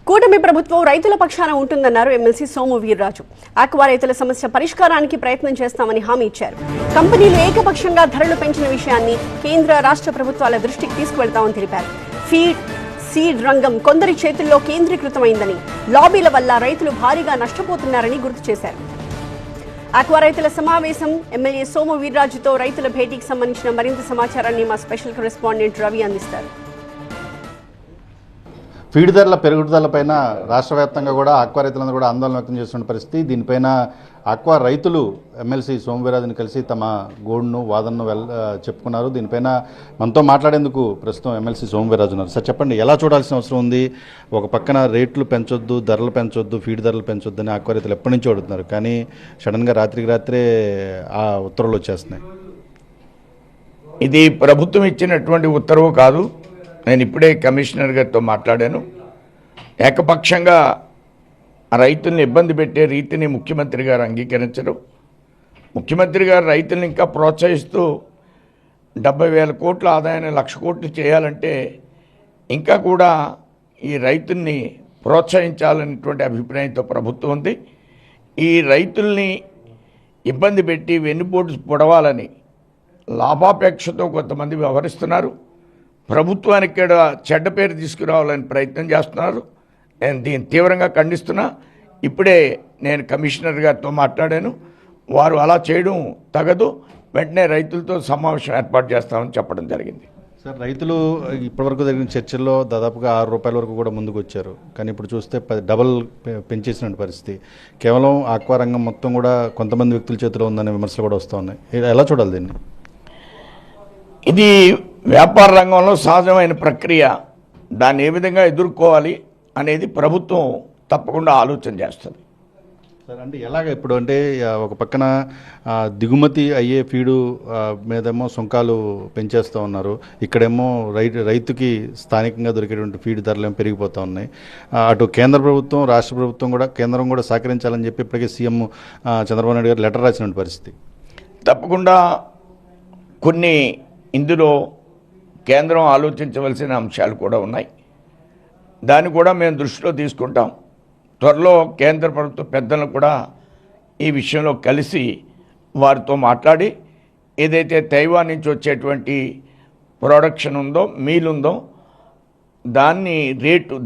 కూటమి ప్రభుత్వం రైతుల పక్షాన ఉంటుందన్నారు ఎమ్మెల్సీ సోము వీర్రాజు. ఆక్వా రైతుల సమస్య పరిష్కారానికి ప్రయత్నం చేస్తామని హామీ ఇచ్చారు. కంపెనీలు ఏకపక్షంగా ధరలు పెంచిన విషయాన్ని కేంద్ర రాష్ట్ర ప్రభుత్వాల దృష్టికి తీసుకువెళ్తామని తెలిపారు. సీడ్ రంగం కొందరి చేతుల్లో కేంద్రీకృతమైందని, లాబీల వల్ల రైతులు భారీగా నష్టపోతున్నారని గుర్తు చేశారు. ఆక్వా రైతుల సమావేశం ఎమ్మెల్యే సోము వీర్రాజుతో రైతుల భేటీకి సంబంధించిన మరింత సమాచారాన్ని మా స్పెషల్ కరెస్పాండెంట్ రవి అందిస్తారు. ఫీడ్ ధరల పెరుగుదలపైన రాష్ట్ర వ్యాప్తంగా కూడా ఆక్వా రైతులందరూ కూడా ఆందోళన వ్యక్తం చేస్తున్న పరిస్థితి. దీనిపైన ఆక్వా రైతులు ఎమ్మెల్సీ సోము వీర్రాజుని కలిసి తమ గోడును వాదనను చెప్పుకున్నారు. దీనిపైన మనతో మాట్లాడేందుకు ప్రస్తుతం ఎమ్మెల్సీ సోము వీర్రాజు ఉన్నారు. సార్ చెప్పండి, ఎలా చూడాల్సిన అవసరం ఉంది? ఒక పక్కన రేట్లు పెంచొద్దు, ధరలు పెంచొద్దు, ఫీడ్ ధరలు పెంచొద్దు అని ఆక్వా రైతులు ఎప్పటి నుంచో అడుగుతున్నారు. కానీ సడన్గా రాత్రికి రాత్రే ఆ ఉత్తర్వులు వచ్చేస్తున్నాయి. ఇది ప్రభుత్వం ఇచ్చినటువంటి ఉత్తర్వు కాదు. నేను ఇప్పుడే కమిషనర్ గారితో మాట్లాడాను. ఏకపక్షంగా రైతుల్ని ఇబ్బంది పెట్టే రీతిని ముఖ్యమంత్రి గారు అంగీకరించరు. ముఖ్యమంత్రి గారు రైతుల్ని ఇంకా ప్రోత్సహిస్తూ 70,000 కోట్ల ఆదాయాన్ని 1,00,000 కోట్లు చేయాలంటే ఇంకా కూడా ఈ రైతుల్ని ప్రోత్సహించాలనేటువంటి అభిప్రాయంతో ప్రభుత్వం ఉంది. ఈ రైతుల్ని ఇబ్బంది పెట్టి వెన్నుపోటు పొడవాలని లాభాపేక్షతో కొంతమంది వ్యవహరిస్తున్నారు. ప్రభుత్వానికి ఇక్కడ చెడ్డ పేరు తీసుకురావాలని ప్రయత్నం చేస్తున్నారు. నేను దీన్ని తీవ్రంగా ఖండిస్తున్నా. ఇప్పుడే నేను కమిషనర్ గారితో మాట్లాడాను. వారు అలా చేయడం తగదు, వెంటనే రైతులతో సమావేశం ఏర్పాటు చేస్తామని చెప్పడం జరిగింది. సార్, రైతులు ఇప్పటివరకు జరిగిన చర్చల్లో దాదాపుగా ₹6 వరకు కూడా ముందుకు వచ్చారు. కానీ ఇప్పుడు చూస్తే డబల్ పెంచేసిన పరిస్థితి. కేవలం ఆక్వా రంగం మొత్తం కూడా కొంతమంది వ్యక్తుల చేతిలో ఉందనే విమర్శలు కూడా వస్తూ ఉన్నాయి. ఎలా చూడాలి దీన్ని? ఇది వ్యాపార రంగంలో సహజమైన ప్రక్రియ. దాన్ని ఏ విధంగా ఎదుర్కోవాలి అనేది ప్రభుత్వం తప్పకుండా ఆలోచన చేస్తుంది. సార్, అంటే ఎలాగ ఇప్పుడు అంటే ఒక పక్కన దిగుమతి అయ్యే ఫీడు మీదేమో సుంకాలు పెంచేస్తూ ఉన్నారు. ఇక్కడేమో రైతుకి స్థానికంగా దొరికేటువంటి ఫీడ్ ధరలు ఏమో పెరిగిపోతూ ఉన్నాయి. అటు కేంద్ర ప్రభుత్వం, రాష్ట్ర ప్రభుత్వం కూడా, కేంద్రం కూడా సహకరించాలని చెప్పి ఇప్పటికే సీఎం చంద్రబాబు నాయుడు గారు లెటర్ రాసిన పరిస్థితి. తప్పకుండా కొన్ని ఇందులో కేంద్రం ఆలోచించవలసిన అంశాలు కూడా ఉన్నాయి. దాన్ని కూడా మేము దృష్టిలో తీసుకుంటాం. త్వరలో కేంద్ర ప్రభుత్వ పెద్దలను కూడా ఈ విషయంలో కలిసి వారితో మాట్లాడి ఏదైతే తైవాన్ నుంచి వచ్చేటువంటి ప్రొడక్షన్ ఉందో, మీల్ ఉందో,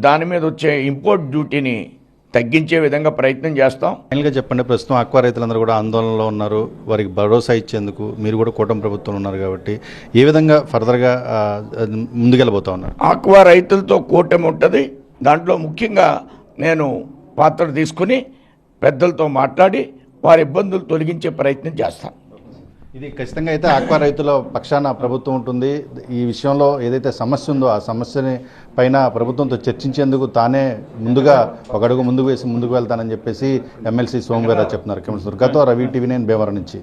దాని మీద వచ్చే ఇంపోర్ట్ డ్యూటీని తగ్గించే విధంగా ప్రయత్నం చేస్తాం. ఫైనల్గా చెప్పండి, ప్రస్తుతం ఆక్వా రైతులందరూ కూడా ఆందోళనలో ఉన్నారు. వారికి భరోసా ఇచ్చేందుకు మీరు కూడా కూటమి ప్రభుత్వం ఉన్నారు కాబట్టి ఏ విధంగా ఫర్దర్గా ముందుకెళ్ళబోతా ఉన్నారు? ఆక్వా రైతులతో కూటమి ఉంటుంది. దాంట్లో ముఖ్యంగా నేను పాత్ర తీసుకుని పెద్దలతో మాట్లాడి వారి ఇబ్బందులు తొలగించే ప్రయత్నం చేస్తాను. ఇది ఖచ్చితంగా అయితే ఆక్వా రైతుల పక్షాన ప్రభుత్వం ఉంటుంది. ఈ విషయంలో ఏదైతే సమస్య ఉందో ఆ సమస్యని పైన ప్రభుత్వంతో చర్చించేందుకు తానే ముందుగా ఒక అడుగు ముందుకు వేసి ముందుకు వెళ్తానని చెప్పేసి ఎమ్మెల్సీ సోము వీర్రాజు చెప్తున్నారు. కెమెరా రవి, TV9 భీమవరం నుంచి.